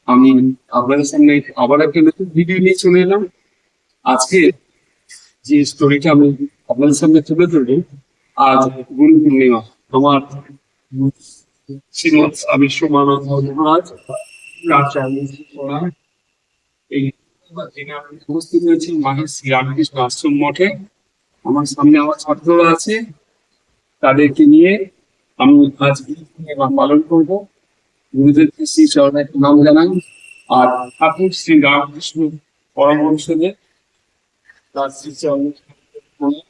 আমি আপনাদের সামনে আবার একটা নতুন ভিডিও নিয়ে চলে এলাম। আজকে যে স্টোরিটা আমি আপনাদের সামনে তুলে ধরবো, আজ গুরু পূর্ণিমা। আমার শ্রীমৎ স্বামী সোমানন্দ মহারাজ এই দিনে আমি উপস্থিত হয়েছি মাহেশ শ্রীরামকৃষ্ণ আশ্রম মঠে। আমার সামনে আমার ছাত্ররা আছে, তাদেরকে নিয়ে আমি আজ গুরু পূর্ণিমা পালন করবো। গুরুদেবকে শ্রী চরণে নাম জানাই। আর ঠাকুর শ্রী রামকৃষ্ণ পরমহংসদেব তার শ্রী চরণে প্রণাম।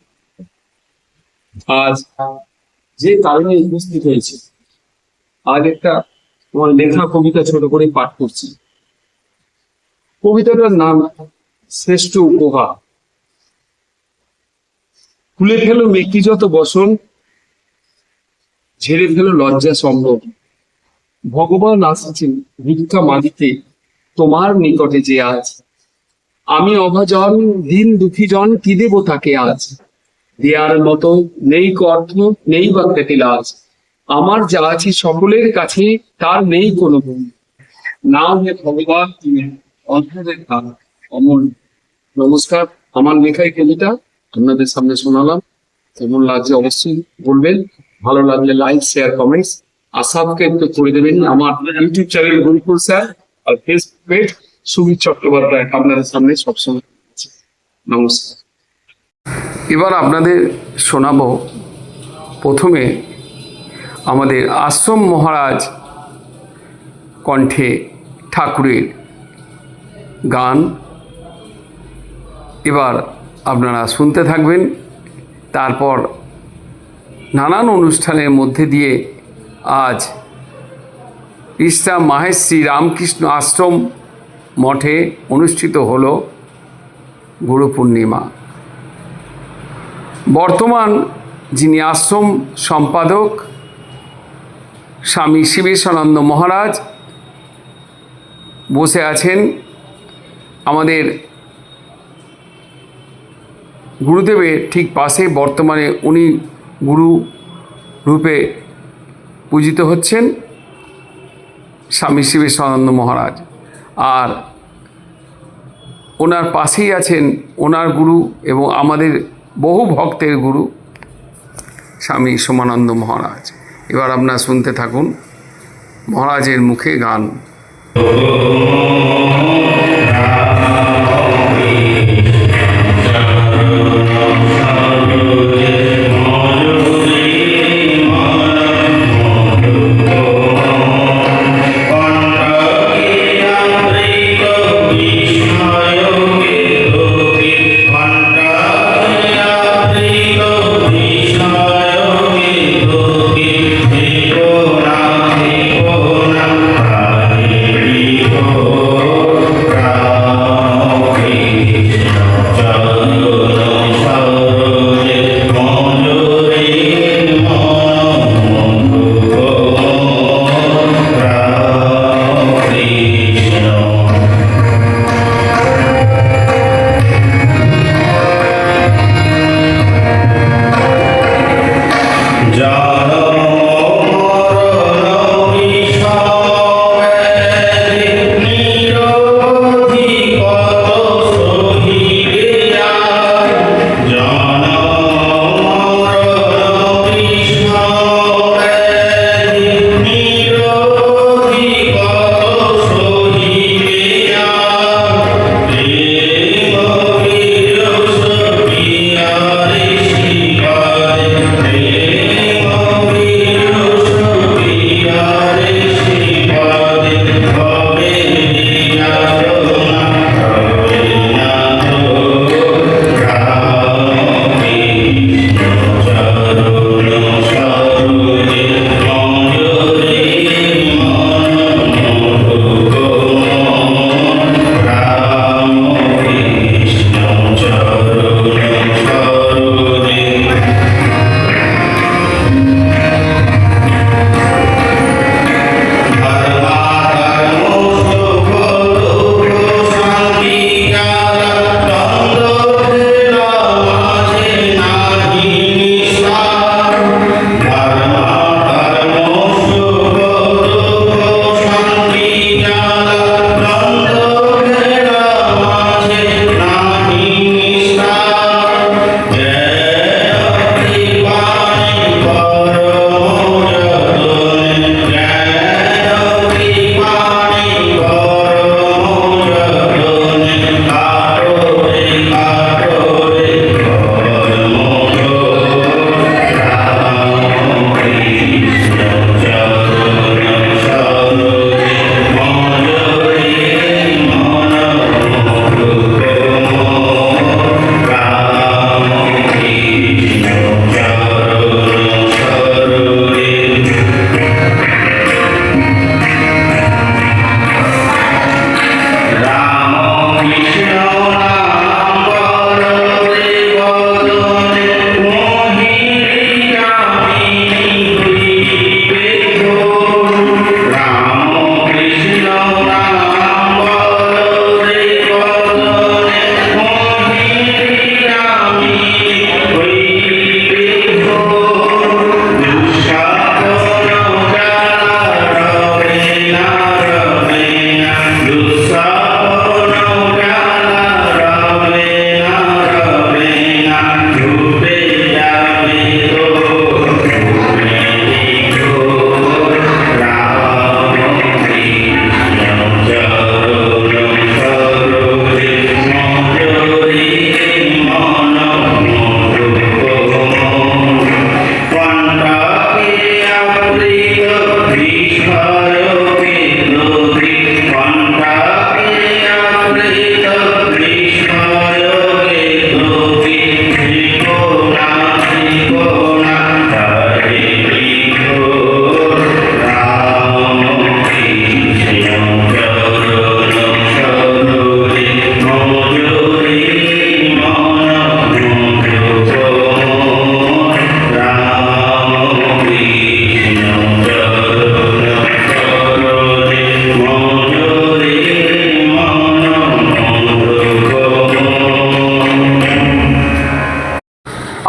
আজ যে কারণে উপস্থিত হয়েছে, আজ একটা আমার লেখা কবিতা ছোট করে পাঠ করছি। কবিতাটার নাম শ্রেষ্ঠ উপহার। খুলে ফেলো মেকি যত বসন, ঝেড়ে ফেলো লজ্জা সম্ভব। ভগবান আসছেন ভিক্ষা মাগিতে তোমার নিকটে যে আজ। আমি অভাজন দিন দুঃখী জন, কি দেব তাকে আজ? দেয়ার মতো নেই অর্থ, নেই বা পেতে লাজ। আমার যা আছে সকলের কাছে, তার নেই কোনো গুণ। নাও হে ভগবান তুমি অন্তরের কাল অমল। নমস্কার, আমার লেখাই কবিতা আপনাদের সামনে শোনালাম। কেমন লাগছে অবশ্যই বলবেন। ভালো লাগলে লাইক, শেয়ার, কমেন্টস আর সাবস্ক্রাইব তো করে দেবেন। আমার ইউটিউব চ্যানেল গুরুকুল স্যার আর ফেসবুক পেজ সুমিত চট্টোপাধ্যায় আপনাদের সামনে সবসময় আছে। নমস্কার। এবার আপনাদের শোনাবো প্রথমে আমাদের আশ্রম মহারাজ কণ্ঠে ঠাকুরের গান। এবার আপনারা শুনতে থাকবেন। তারপর নানান অনুষ্ঠানের মধ্যে দিয়ে আজ ইসলাম মাহেশ শ্রী রামকৃষ্ণ আশ্রম মঠে অনুষ্ঠিত হল গুরু পূর্ণিমা। বর্তমান যিনি আশ্রম সম্পাদক স্বামী শিবেশানন্দ মহারাজ বসে আছেন। আমাদের গুরুদেবের ঠিক পাশে বর্তমানে উনি গুরু রূপে পূজিত হচ্ছেন স্বামী শিবেশানন্দ মহারাজ। আর ওনার পাশেই আছেন ওনার গুরু এবং আমাদের বহু ভক্তের গুরু স্বামী সোমানন্দ মহারাজ। এবার আপনারা শুনতে থাকুন মহারাজের মুখে গান। Oh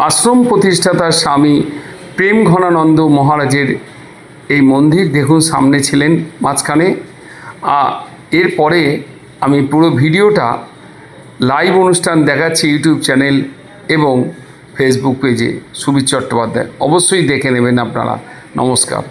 আশ্রম প্রতিষ্ঠাতা স্বামী প্রেম ঘনানন্দ মহারাজের এই মন্দির দেখুন সামনে ছিলেন মাঝখানে। এরপরে আমি পুরো ভিডিওটা লাইভ অনুষ্ঠান দেখাচ্ছি ইউটিউব চ্যানেল এবং ফেসবুক পেজে সুবীর চট্টোপাধ্যায়, অবশ্যই দেখে নেবেন আপনারা। নমস্কার।